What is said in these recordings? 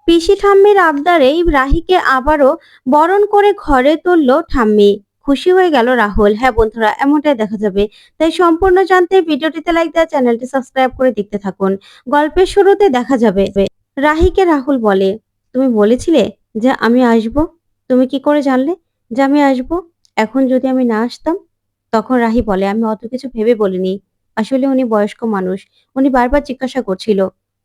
পিসি ঠাম্মির আবদারে রাহিকে আবারও বরণ করে ঘরে তুললো ঠাম্মি। খুশি হয়ে গেল রাহুল। হ্যাঁ বন্ধুরা, এমনটাই দেখা যাবে। তাই সম্পূর্ণ জানতে ভিডিওটিতে লাইক দেওয়া, চ্যানেলটি সাবস্ক্রাইব করে দেখতে থাকুন। গল্পের শুরুতে দেখা যাবে রাহিকে রাহুল বলে, তুমি বলেছিলে যে আমি আসব, তুমি কি করে জানলে যে আমি আসব? এখন যদি আমি না আসতাম? তখন রাহি বলে, আমি অত কিছু ভেবে বলিনি। আসলে উনি বয়স্ক মানুষ, উনি বারবার জিজ্ঞাসা করছিল,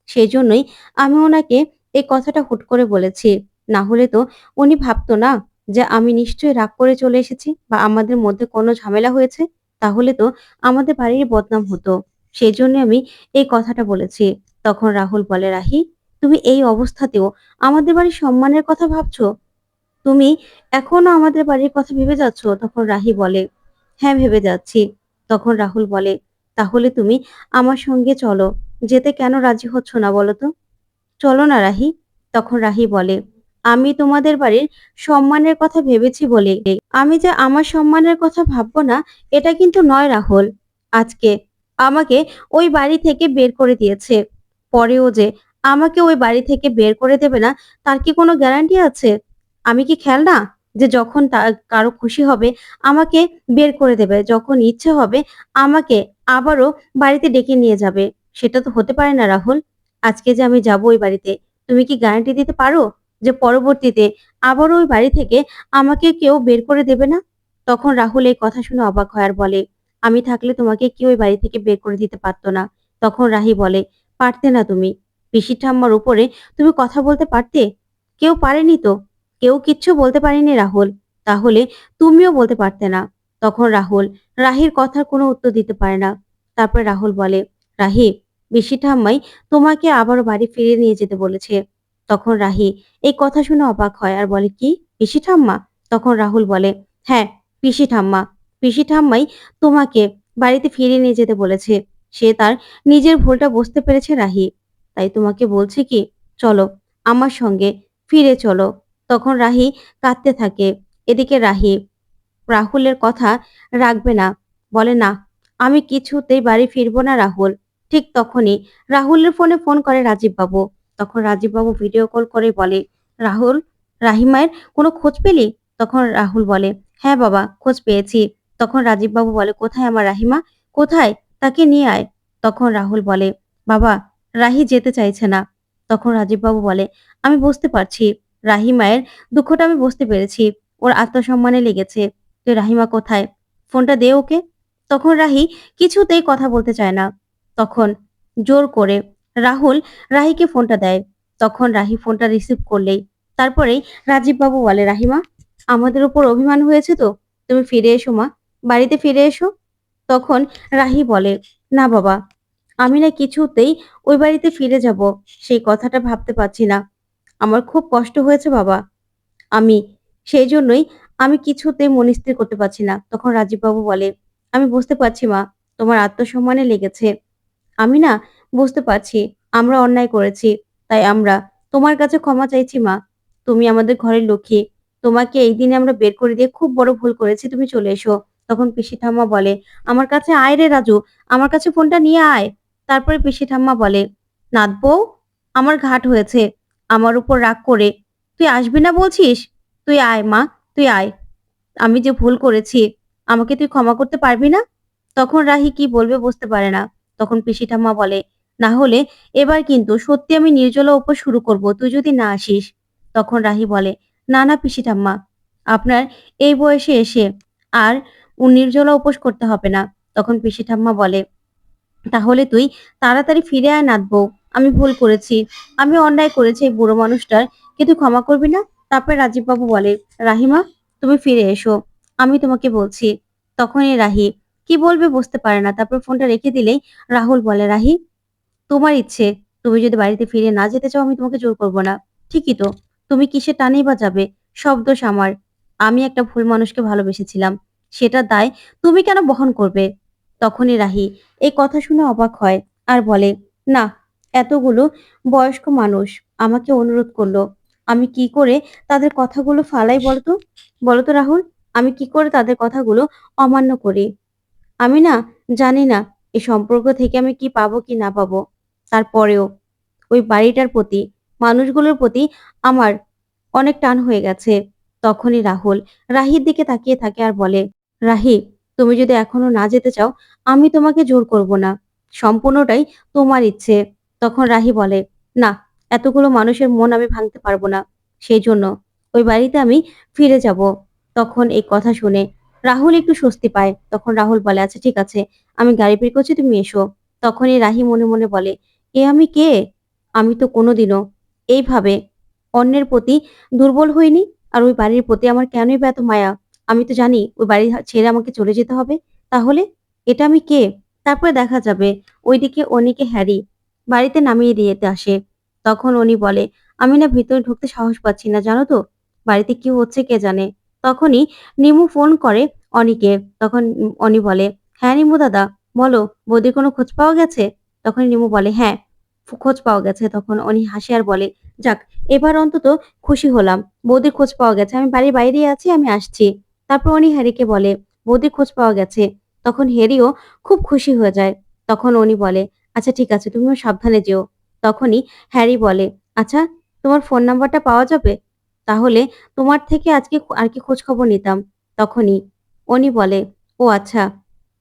সেই জন্যই আমি ওনাকে এই কথাটা হুট করে বলেছি। না হলে তো উনি ভাবতো না যে আমি নিশ্চয়ই রাগ করে চলে এসেছি বা আমাদের মধ্যে কোনো ঝামেলা হয়েছে। তাহলে তো আমাদের বাড়ির বদনাম হতো। সেজন্য আমি এই কথাটা বলেছি। তখন রাহুল বলে, রাহি, তুমি এই অবস্থাতেও আমাদের বাড়ির সম্মানের কথা ভাবছো? তুমি এখনো আমাদের বাড়ির কথা ভেবে যাচ্ছ? তখন রাহি বলে, হ্যাঁ ভেবে যাচ্ছি। তখন রাহুল বলে, তাহলে তুমি আমার সঙ্গে চলো। যেতে কেন রাজি হচ্ছ না বলো তো? চলো না রাহি। তখন রাহি বলে, আমি তোমাদের বাড়ির সম্মানের কথা ভেবেছি বলে আমি যে আমার সম্মানের কথা ভাববো না, এটা কিন্তু নয় রাহুল। আজকে আমাকে ওই বাড়ি থেকে বের করে দিয়েছে, পরেও যে আমাকে ওই বাড়ি থেকে বের করে দেবে না, তার কি কোনো গ্যারান্টি আছে? আমি কি খেলনা যে যখন কারো খুশি হবে আমাকে বের করে দেবে, যখন ইচ্ছে হবে আমাকে আবারও বাড়িতে ডেকে নিয়ে যাবে? সেটা তো হতে পারে না রাহুল। আজকে যে আমি যাব ওই বাড়িতে, তুমি কি গ্যারান্টি দিতে পারো যে পরবর্তীতে আবারও ওই বাড়ি থেকে আমাকে কেউ বের করে দেবে না? তখন রাহুল এই কথা শুনে অবাক হয় আর বলে, আমি থাকলে তোমাকে কেউ ওই বাড়ি থেকে বের করে দিতে পারতো না। তখন রাহি বলে, পারতে না তুমি? পিসি ঠাম্মার উপরে তুমি কথা বলতে পারতে? কেউ পারেনি তো, কেউ কিচ্ছু বলতে পারেনি রাহুল। তাহলে তুমিও বলতে পারতে না। তখন রাহুল রাহির কথার কোনো উত্তর দিতে পারে না। তারপর রাহুল বলে, রাহি, পিসি ঠাম্মাই তোমাকে আবারও বাড়ি ফিরিয়ে নিয়ে যেতে বলেছে। তখন রাহি এই কথা শুনে অবাক হয় আর বলে, কি, পিসি ঠাম্মা? তখন রাহুল বলে, হ্যাঁ, পিসি ঠাম্মা। পিসি ঠাম্মাই তোমাকে বাড়িতে ফিরিয়ে নিয়ে যেতে বলেছে। সে তার নিজের ভুলটা বুঝতে পেরেছে রাহি। তাই তোমাকে বলছে কি, চলো আমার সঙ্গে ফিরে চলো। তখন রাহি কাঁদতে থাকে। এদিকে রাহি রাহুলের কথা রাখবে না, বলে, না, আমি কিছুতেই বাড়ি ফিরবো না রাহুল। ঠিক তখনই রাহুলের ফোনে ফোন করে রাজীব বাবু। তখন রাজীব বাবু ভিডিও কল করে বলে, রাহুল, রাহিমায়ের কোনো খোঁজ পেলি? তখন রাহুল বলে, হ্যাঁ বাবা, খোঁজ পেয়েছি। তখন রাজীব বাবু বলে, কোথায় আমার রাহিমা, কোথায়? তাকে নিয়ে আয়। তখন রাহুল বলে, বাবা, রাহি যেতে চাইছে না। তখন রাজীব বাবু বলে, আমি বুঝতে পারছি, রাহিমায়ের দুঃখটা আমি বুঝতে পেরেছি। ওর আত্মসম্মানে লেগেছে। তুই রাহিমা কোথায়? ফোনটা দে ওকে। তখন রাহি কিছুতেই কথা বলতে চায় না। তখন জোর করে রাহুল রাহিকে ফোনটা দেয়। তখন রাহি ফোনটা রিসিভ করলেই তারপরেই রাজীব বাবু বলে, রাহিমা, আমাদের উপর অভিমান হয়েছে তো, তুমি ফিরে এসো মা, বাড়িতে ফিরে এসো। তখন রাহি বলে, না বাবা, আমি না কিছুতেই ওই বাড়িতে ফিরে যাব, সেই কথাটা ভাবতে পারছি না। আমার খুব কষ্ট হয়েছে বাবা, আমি সেই জন্যই আমি কিছুতেই মন স্থির করতে পারছি না। তখন রাজীব বাবু বলে, আমি বুঝতে পারছি মা, তোমার আত্মসম্মানে লেগেছে। আমি না বুঝতে পারছি আমরা অন্যায় করেছি। তাই আমরা তোমার কাছে ক্ষমা চাইছি মা। তুমি আমাদের ঘরের লক্ষ্মী। তোমাকে এই দিনে আমরা বের করে দিয়ে খুব বড় ভুল করেছি। তুমি চলে এসো। তখন পিসি ঠাম্মা বলে, আমার কাছে আয় রে রাজু, আমার কাছে ফোনটা নিয়ে আয়। তারপরে পিসি ঠাম্মা বলে, নাথ বউ, আমার ঘাট হয়েছে। আমার উপর রাগ করে তুই আসবি না বলছিস? তুই আয় মা, তুই আয়। আমি যে ভুল করেছি, আমাকে তুই ক্ষমা করতে পারবি না? তখন রাহি কি বলবে বুঝতে পারে না। তখন পিসি ঠাম্মা বলে, না হলে এবার কিন্তু সত্যি আমি নির্জলা উপোস শুরু করব, তুই যদি না আসিস। তখন রাহি বলে, না না পিসি ঠাম্মা, আপনার এই বয়সে এসে আর নির্জলা উপোস করতে হবে না। তখন পিসি ঠাম্মা বলে, তাহলে তুই তাড়াতাড়ি ফিরে আয় নাথ বউ, আমি ভুল করেছি, আমি অন্যায় করেছি এই বুড়ো মানুষটার, কি তুই ক্ষমা করবি না? তারপরে রাজীব বাবু বলে, রাহিমা, তুমি ফিরে এসো, আমি তোমাকে বলছি। তখনই রাহি কি বলবে বুঝতে পারে না। তারপর ফোনটা রেখে দিলেই রাহুল বলে, রাহি, তোমার ইচ্ছে, তুমি যদি বাড়িতে ফিরে না যেতে চাও আমি তোমাকে জোর করব না। ঠিকই তো, তুমি কিসের টানেই বা যাবে? সব দোষ আমার। আমি একটা ভুল মানুষকে ভালোবেসেছিলাম, সেটা দায় তুমি কেন বহন করবে? তখনই রাহি এই কথা শুনে অবাক হয় আর বলে, না, এতগুলো বয়স্ক মানুষ আমাকে অনুরোধ করলো, আমি কি করে তাদের কথাগুলো ফালাই বলতো? বলতো রাহুল, আমি কি করে তাদের কথাগুলো অমান্য করি? আমি না জানি না এই সম্পর্ক থেকে আমি কি পাবো কি না পাবো। তারপরেও ওই বাড়িটার প্রতি মানুষগুলোর প্রতি আমার অনেক টান হয়ে গেছে। তখনই রাহুল রাহির দিকে তাকিয়ে থাকে আর বলে, রাহি, তুমি যদি এখনো না যেতে চাও, আমি তোমাকে জোর করব না। সম্পূর্ণটাই তোমার ইচ্ছে। তখন রাহি বলে, না, এতগুলো মানুষের মন আমি ভাঙতে পারবো না। সেই জন্য ওই বাড়িতে আমি ফিরে যাব। তখন এই কথা শুনে রাহুল একটু স্বস্তি পায়। তখন রাহুল বলে, আচ্ছা ঠিক আছে, আমি গাড়ি বের করছি, তুমি এসো। তখনই রাহি মনে মনে বলে, এ আমি কে? আমি তো কোনোদিনও এইভাবে অন্যের প্রতি দুর্বল হইনি। আর ওই বাড়ির প্রতি আমার কেনই বা এত মায়া? আমি তো জানি ওই বাড়ি ছেড়ে আমাকে চলে যেতে হবে। তাহলে এটা আমি কে? তারপরে দেখা যাবে ওইদিকে অনিকে হ্যারি বাড়িতে নামিয়ে দিতে আসে। তখন অনি বলে, আমি না ভিতরে ঢুকতে সাহস পাচ্ছি না, জানো তো? বাড়িতে কি হচ্ছে কে জানে। তখনই নিমু ফোন করে অনিকে। তখন অনি বলে, হ্যাঁ নিমু দাদা, বলো, বৌদির কোনো খোঁজ পাওয়া গেছে? তখন নিমু বলে, হ্যাঁ, খোঁজ পাওয়া গেছে। তখন অনি হাসে আর বলে, যাক, এবার অন্তত খুশি হলাম। বৌদির খোঁজ পাওয়া গেছে। আমি বাড়ির বাইরেই আছি, আমি আসছি। তারপর উনি হ্যারিকে বলে, বৌদির খোঁজ পাওয়া গেছে। তখন হ্যারিও খুব খুশি হয়ে যায়। তখন উনি বলে, আচ্ছা ঠিক আছে, তুমিও সাবধানে যেও। তখনই হ্যারি বলে, আচ্ছা, তোমার ফোন নাম্বারটা পাওয়া যাবে? তাহলে তোমার থেকে আজকে আর কি খোঁজ খবর নিতাম। তখনই উনি বলে, ও আচ্ছা,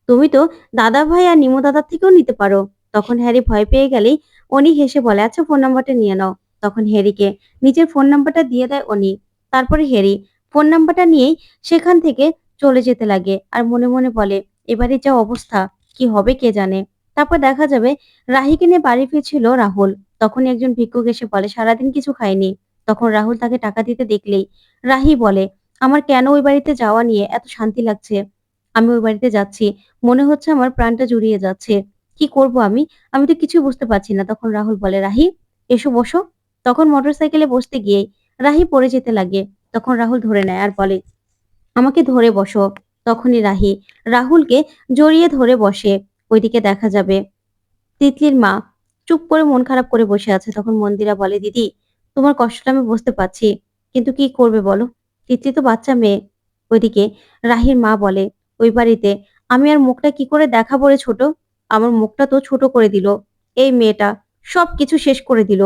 তুমি তো দাদা ভাই আর নিমো দাদার থেকেও নিতে পারো। তখন হ্যারি ভয় পেয়ে গেলেই উনি হেসে বলে, আচ্ছা ফোন নাম্বারটা নিয়ে নাও। তখন হ্যারিকে নিজের ফোন নাম্বারটা দিয়ে দেয় উনি। তারপরে হ্যারি ফোন নাম্বারটা নিয়েই সেখান থেকে চলে যেতে লাগে আর মনে মনে বলে, এবারে যা অবস্থা, কি হবে কে জানে। তারপর দেখা যাবে রাহিকে নিয়ে বাড়ি ফিরছিল রাহুল। তখনই একজন ভিক্ষুক এসে বলে, সারাদিন কিছু খায়নি। তখন রাহুল তাকে টাকা দিতে দেখলেই রাহি বলে, আমার কেন ওই বাড়িতে যাওয়া নিয়ে এত শান্তি লাগছে। আমি ওই বাড়িতে যাচ্ছি, মনে হচ্ছে আমার প্রাণটা জুড়িয়ে যাচ্ছে। কি করব আমি? আমি তো কিছু বুঝতে পারছি না। তখন রাহুল বলে, রাহি, এসো বসো। তখন মোটরসাইকেলে বসতে গিয়েই রাহি পড়ে যেতে লাগে। তখন রাহুল ধরে নেয় আর বলে, আমাকে ধরে বসো। তখনই রাহি রাহুলকে জড়িয়ে ধরে বসে। ওইদিকে দেখা যাবে তিতলির মা চুপ করে মন খারাপ করে বসে আছে। তখন মন্দিরা বলে, দিদি, তোমার কষ্টটা আমি বুঝতে পারছি, কিন্তু কি করবে বলো? তিতলি তো বাচ্চা মেয়ে। ওইদিকে রাহির মা বলে, ওই বাড়িতে আমি আর মুখটা কি করে দেখাবো রে ছোট? আমার মুখটা তো ছোট করে দিল এই মেয়েটা, সবকিছু শেষ করে দিল।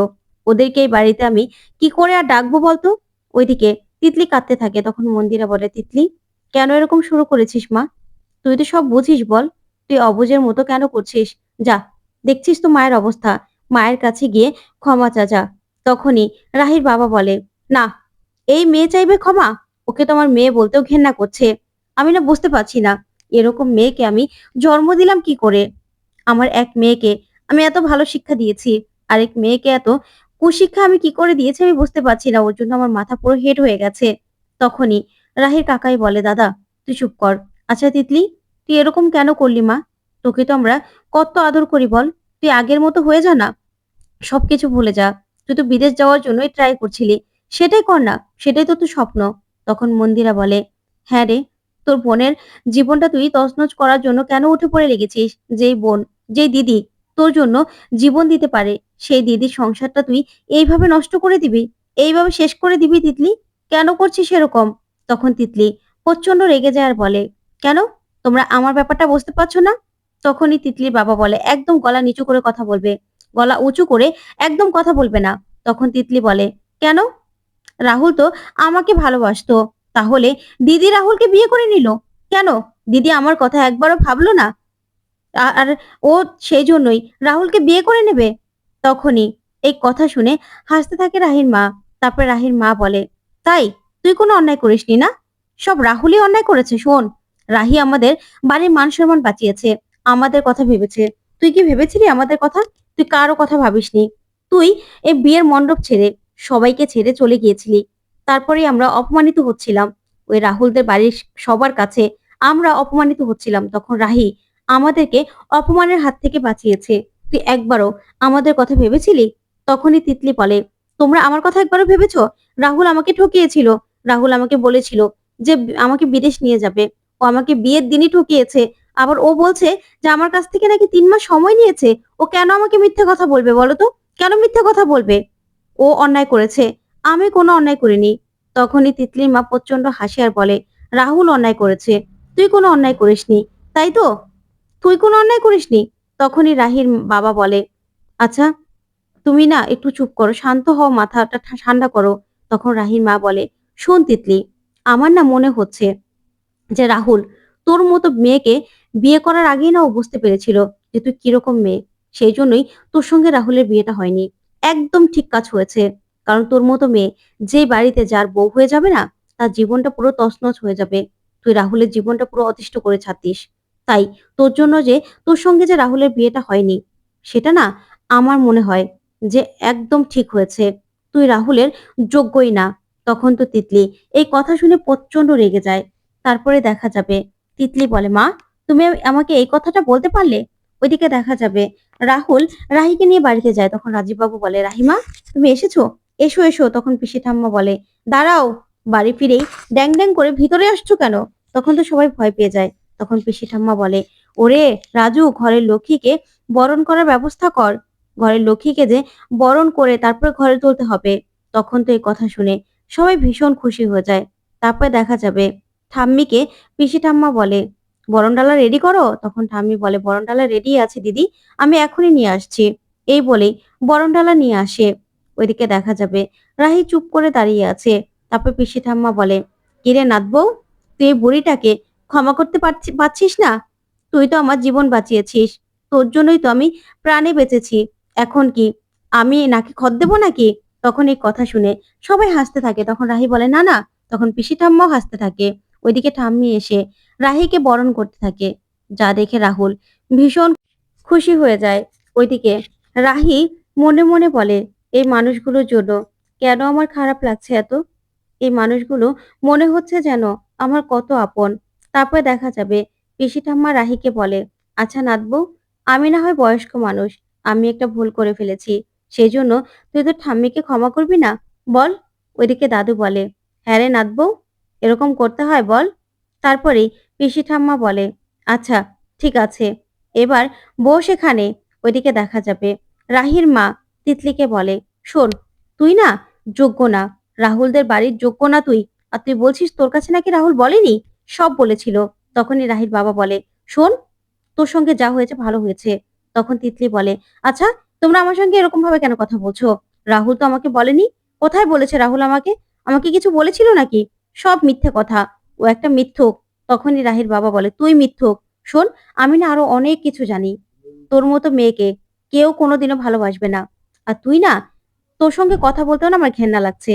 ওদেরকে এই বাড়িতে আমি কি করে আর ডাকবো বলতো? ওইদিকে তিতলি কাঁদতে থাকে। তখন মন্দিরা বলে, তিতলি, কেন এরকম শুরু করেছিস মা? তুই তো সব বুঝিস, বল, তুই অবুঝের মতো কেন করছিস? যা, দেখছিস তো মায়ের অবস্থা, মায়ের কাছে গিয়ে ক্ষমা চা যা। তখনই রাহির বাবা বলে, না, এই মেয়ে চাইবে ক্ষমা? ওকে তো আমার মেয়ে বলতেও ঘেন্না করছে। আমি না বুঝতে পারছি না, এরকম মেয়েকে আমি জন্ম দিলাম কি করে? আমার এক মেয়েকে আমি এত ভালো শিক্ষা দিয়েছি, আরেক মেয়েকে এত কুশিক্ষা আমি কি করে দিয়েছি আমি বুঝতে পারছি না। ওর জন্য আমার মাথা পুরো হেট হয়ে গেছে। তখনই রাহির কাকাই বলে, দাদা, তুই চুপ কর। আচ্ছা তিতলি, তুই এরকম কেন করলি মা? তোকে তো আমরা কত আদর করি বল। তুই আগের মতো হয়ে যা না, সবকিছু ভুলে যা। তুই তো বিদেশ যাওয়ার জন্যই ট্রাই করছিলি, সেটাই কর না, সেটাই তো তোর স্বপ্ন। তখন মন্দিরা বলে, হ্যাঁ রে, তোর বোনের জীবনটা তুই তছনছ করার জন্য কেন উঠে পড়ে লেগেছিস? যেই বোন, যেই দিদি তোর জন্য জীবন দিতে পারে, সেই দিদির সংসারটা তুই এইভাবে নষ্ট করে দিবি, এইভাবে শেষ করে দিবি তিতলি? কেন করছিস এরকম? তখন তিতলি প্রচন্ড রেগে যায় আর বলে, কেন, তোমরা আমার ব্যাপারটা বুঝতে পারছো না? তখনই তিতলির বাবা বলে, একদম গলা নিচু করে কথা বলবে, গলা উঁচু করে একদম কথা বলবে না। তখন তিতলি বলে, কেন? রাহুল তো আমাকে ভালোবাসতো, তাহলে দিদি রাহুলকে বিয়ে করে নিল কেন? দিদি আমার কথা একবারও ভাবলো না? আর ও সেই জন্যই রাহুলকে বিয়ে করে নেবে? তখনই এই কথা শুনে হাসতে থাকে রাহির মা। তারপর রাহির মা বলে, তাই, তুই কোনো অন্যায় করিসনি না? সব রাহুলই অন্যায় করেছে। শোন, রাহি আমাদের বাড়ির মান সম্মান বাঁচিয়েছে, আমাদের কথা ভেবেছে। তুই কি ভেবেছিলি আমাদের কথা? তুই কারো কথা ভাবিসনি। তুই এই বিয়ের মণ্ডপ ছেড়ে সবাইকে ছেড়ে চলে গিয়েছিলি। তারপরে আমরা অপমানিত হচ্ছিলাম, ওই রাহুলদের বাড়ির সবার কাছে আমরা অপমানিত হচ্ছিলাম। তখন রাহি আমাদেরকে অপমানের হাত থেকে বাঁচিয়েছে। তুই একবারও আমাদের কথা ভেবেছিলি? তখনই তিতলি বলে, তোমরা আমার কথা একবারও ভেবেছো? রাহুল আমাকে ঠকিয়েছিল। রাহুল আমাকে বলেছিল যে আমাকে বিদেশ নিয়ে যাবে। ও আমাকে বিয়ের দিনই ঠকিয়েছে। আবার ও বলছে যে আমার কাছ থেকে নাকি 3 মাস সময় নিয়েছে। ও কেন আমাকে মিথ্যে কথা বলবে বলো তো? কেন মিথ্যে কথা বলবে? ও অন্যায় করেছে, আমি কোনো অন্যায় করিনি। তখনই তিতলির মা প্রচন্ড হাসি আর বলে, রাহুল অন্যায় করেছে, তুই কোনো অন্যায় করিসনি, তাই তো? তুই কোনো অন্যায় করিসনি। তখনই রাহির বাবা বলে, আচ্ছা, তুমি না একটু চুপ করো, শান্ত হও, মাথাটা ঠান্ডা করো। তখন রাহির মা বলে, শোন তিতলি, আমার না মনে হচ্ছে যে রাহুল তোর মতো মেয়েকে বিয়ে করার আগেই না ও বুঝতে পেরেছিল যে তুই কিরকম মেয়ে। সেই জন্যই তোর সঙ্গে রাহুলের বিয়েটা হয়নি। একদম ঠিক কাজ হয়েছে। কারণ তোর মতো মেয়ে যে বাড়িতে যার বউ হয়ে যাবে না, তার জীবনটা পুরো তছনছ হয়ে যাবে। তুই রাহুলের জীবনটা পুরো অতিষ্ঠ করে ছাড়তিস। তাই তোর জন্য যে তোর সঙ্গে যে রাহুলের বিয়েটা হয়নি, সেটা না আমার মনে হয় যে একদম ঠিক হয়েছে। তুই রাহুলের যোগ্যই না। তখন তো তিতলি এই কথা শুনে প্রচন্ড রেগে যায়। তারপরে দেখা যাবে তিতলি বলে, মা তুমি আমাকে এই কথাটা বলতে পারলে? ওইদিকে দেখা যাবে রাহুল রাহিকে নিয়ে বাড়িতে যায়। তখন রাজীব বাবু বলে, রাহিমা তুমি এসেছো, এসো এসো। তখন পিসি ঠাম্মা বলে, দাঁড়াও। বাড়ি ফিরেই ড্যাং ড্যাং করে ভিতরে আসছো কেন? তখন তো সবাই ভয় পেয়ে যায়। তখন পিসি ঠাম্মা বলে, ওরে রাজু, ঘরের লক্ষ্মীকে বরণ করার ব্যবস্থা কর। ঘরের লক্ষ্মীকে যে বরণ করে তারপরে ঘরে তুলতে হবে। তখন তো এই কথা শুনে সবাই ভীষণ খুশি হয়ে যায়। তারপরে দেখা যাবে ঠাম্মিকে পিসি ঠাম্মা বলে, বরণডালা রেডি করো। তখন ঠাম্মি বলে, বরণডালা রেডি আছে দিদি, আমি এখনই নিয়ে আসছি। এই বলেই বরণডালা নিয়ে আসে। ওইদিকে দেখা যাবে রাহি চুপ করে দাঁড়িয়ে আছে। তারপর পিসি ঠাম্মা বলে, কিরে নাথ বউ, তুই এই বুড়িটাকে ক্ষমা করতে পারছিস না? তুই তো আমার জীবন বাঁচিয়েছিস, তোর জন্যই তো আমি প্রাণে বেঁচেছি। এখন কি আমি নাকি খত দেবো নাকি? তখন এই কথা শুনে সবাই হাসতে থাকে। তখন রাহি বলে, না না। তখন পিসি ঠাম্মাও হাসতে থাকে। ওইদিকে ঠাম্মি এসে রাহিকে বরণ করতে থাকে, যা দেখে রাহুল ভীষণ খুশি হয়ে যায়। ওইদিকে রাহি মনে মনে বলে, এই মানুষগুলোর জন্য কেন আমার খারাপ লাগছে এত। এই মানুষগুলো মনে হচ্ছে যেন আমার কত আপন। তারপরে দেখা যাবে পিসি ঠাম্মা রাহিকে বলে, আচ্ছা নাতবউ, আমি না হয় বয়স্ক মানুষ, আমি একটা ভুল করে ফেলেছি, সেই জন্য তুই তো ঠাম্মিকে ক্ষমা করবি না, বল? ওইদিকে দাদু বলে, হ্যাঁ রে নাতবউ, এরকম করতে হয় বল? তারপরেই পিসি ঠাম্মা বলে, আচ্ছা ঠিক আছে, এবার বস এখানে। ওইদিকে দেখা যাবে রাহির মা তিতলিকে বলে, শোন, তুই না যোগ্য না, রাহুলদের বাড়ির যোগ্য না তুই। আর তুই বলছিস তোর কাছে নাকি রাহুল বলেনি? সব বলেছিল। তখনই রাহির বাবা বলে, শোন, তোর সঙ্গে যা হয়েছে ভালো হয়েছে। তখন তিতলি বলে, আচ্ছা তোমরা আমার সঙ্গে এরকম ভাবে কেন কথা বলছো? রাহুল তো আমাকে বলেনি। কোথায় বলেছে রাহুল আমাকে? আমাকে কিছু বলেছিল নাকি? সব মিথ্যে কথা। ও একটা মিথ্যুক। তখনই রাহির বাবা বলে, তুই মিথ্যুক। শোন, আমি না আরো অনেক কিছু জানি। তোর মতো মেয়েকে কেউ কোনোদিনও ভালোবাসবে না। আর তুই না, তোর সঙ্গে কথা বলতেও না আমার ঘেন্না লাগছে।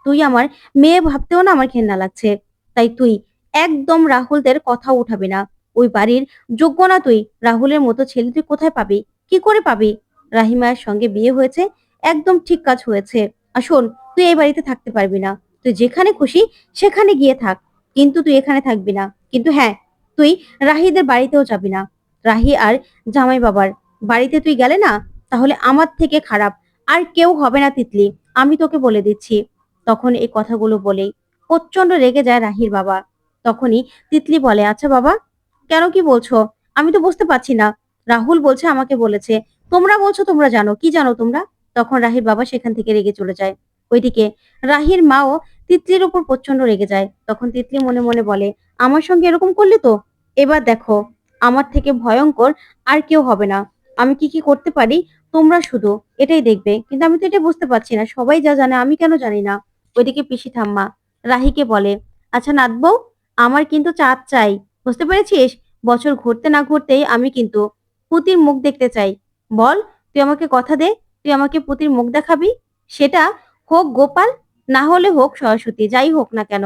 তুই আমার মেয়ে ভাবতেও না আমার ঘেন্না লাগছে। তাই তুই একদম রাহুলদের কথা উঠাবি না। ওই বাড়ির যোগ্য না তুই। রাহুলের মতো ছেলে তুই কোথায় পাবি? কি করে পাবি? রাহিমার সঙ্গে বিয়ে হয়েছে, একদম ঠিক কাজ হয়েছে। আর শোন, তুই এই বাড়িতে থাকতে পারবি না। তুই যেখানে খুশি সেখানে গিয়ে থাক, কিন্তু তুই এখানে থাকবি না। কিন্তু হ্যাঁ, তুই রাহিদের বাড়িতেও যাবি না। রাহি আর জামাই বাবার বাড়িতে তুই গেলে না, তাহলে আমার থেকে খারাপ আর কেউ হবে না তিতলি, আমি তোকে বলে দিচ্ছি। তখন এই কথাগুলো বলেই প্রচন্ড রেগে যায় রাহির বাবা। তখনই তিতলি বলে, আচ্ছা বাবা, কেন কি বলছো? আমি তো বুঝতে পারছি না। রাহুল বলছে আমাকে বলেছে, তোমরা বলছো তোমরা জানো, কি জানো তোমরা? তখন রাহির বাবা সেখান থেকে রেগে চলে যায়। ওইদিকে রাহির মাও তিতলির উপর প্রচন্ড রেগে যায়। তখন তিতলি মনে মনে বলে, আমার সঙ্গে এরকম করলে তো এবার দেখো, আমার থেকে ভয়ঙ্কর আর কেউ হবে না। আমি কি কি করতে পারি তোমরা শুধু এটাই দেখবে। কিন্তু আমি তো এটা বুঝতে পারছি না, সবাই যা জানে আমি কেন জানি না। ওইদিকে পিসি ঠাম্মা রাহিকে বলে, আচ্ছা নাতবউ, আমার কিন্তু চাঁদ চাই, বুঝতে পেরেছিস? বছর ঘুরতে না ঘুরতেই আমি কিন্তু পুতির মুখ দেখতে চাই। বল, তুই আমাকে কথা দে, তুই আমাকে পুতির মুখ দেখাবি। সেটা হোক গোপাল, না হলে হোক সরস্বতী, যাই হোক না কেন।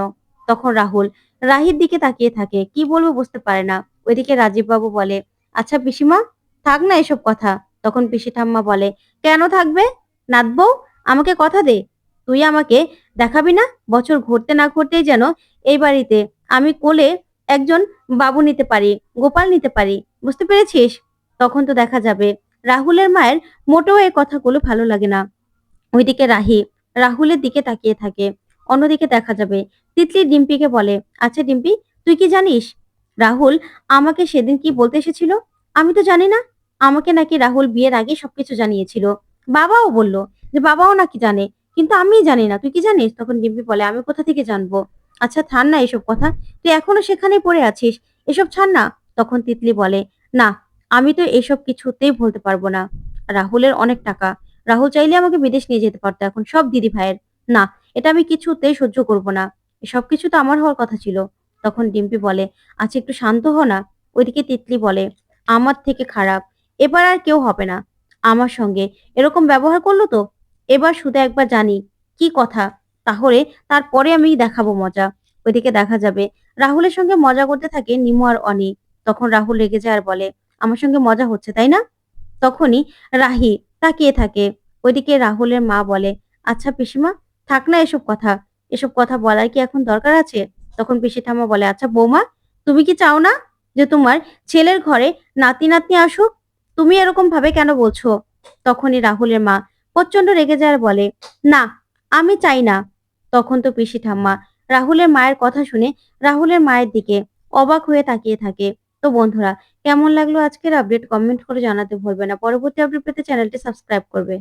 তখন রাহুল রাহির দিকে তাকিয়ে থাকে, কি বলবো বুঝতে পারে না। ওইদিকে রাজীব বাবু বলে, আচ্ছা পিসিমা, থাক না এসব কথা। তখন পিসি ঠাম্মা বলে, কেন থাকবে? নাতবউ, আমাকে কথা দে, তুই আমাকে দেখাবি না? বছর ঘুরতে না ঘুরতেই যেন এই বাড়িতে আমি কোলে একজন বাবু নিতে পারি, গোপাল নিতে পারি, বুঝতে পেরেছিস? তখন তো দেখা যাবে রাহুলের মায়ের মোটেও এই কথাগুলো ভালো লাগে না। ওইদিকে রাহি রাহুলের দিকে তাকিয়ে থাকে। অন্যদিকে দেখা যাবে তিতলি ডিম্পিকে বলে, আচ্ছা ডিম্পি, তুই কি জানিস রাহুল আমাকে সেদিন কি বলতে এসেছিল? আমি তো জানি না। আমাকে নাকি রাহুল বিয়ের আগে সবকিছু জানিয়েছিল। বাবাও বলল যে বাবাও নাকি জানে, কিন্তু আমি জানি না। তুই কি জানিস? তখন ডিম্পি বলে, আমি কোথা থেকে জানবো? আচ্ছা ছাড় না এসব কথা, তুই এখনো সেখানেই পড়ে আছিস, এসব ছাড় না। তখন তিতলি বলে, না, আমি তো এসব কিছুতেই বলতে পারবো না। রাহুলের অনেক টাকা, রাহুল চাইলে আমাকে বিদেশ নিয়ে যেতে পারতো এখন, সব দিদি ভাইয়ের। না, এটা আমি কিছুতেই সহ্য করব না। সবকিছু তো আমার হওয়ার কথা ছিল। তখন ডিম্পি বলে, আচ্ছা একটু শান্ত হ না। ওইদিকে তিতলি বলে, আমার থেকে খারাপ এবার আর কেউ হবে না আমার সঙ্গে। এরকম ব্যবহার করলো তো, এবার শুধু একবার জানি কি কথা, তাহলে তারপরে আমি দেখাবো মজা। ওইদিকে দেখা যাবে রাহুলের সঙ্গে মজা করতে থাকে নিমু আর অনি। তখন রাহুল রেগে যায় আর বলে, আমার সঙ্গে মজা হচ্ছে তাই না? তখনই রাহি তাকিয়ে থাকে। ওইদিকে রাহুলের মা বলে, আচ্ছা পিসিমা, থাক না এসব কথা। এসব কথা বলার কি এখন দরকার আছে? তখন পিসি ঠাম্মা বলে, আচ্ছা বৌমা, তুমি কি চাও না যে তোমার ছেলের ঘরে নাতি নাতনি আসুক? তুমি এরকম ভাবে কেন বলছো? তখনই রাহুলের মা প্রচন্ড রেগে যায় আর বলে, না, আমি চাই না। তখন তো পিসি ঠাম্মা রাহুলের মায়ের কথা শুনে রাহুলের মায়ের দিকে অবাক হয়ে তাকিয়ে থাকে। তো বন্ধুরা, কেমন লাগলো আজকের আপডেট কমেন্ট করে জানাতে ভুলবে না। পরবর্তী আপডেট পেতে চ্যানেলটি সাবস্ক্রাইব করবে।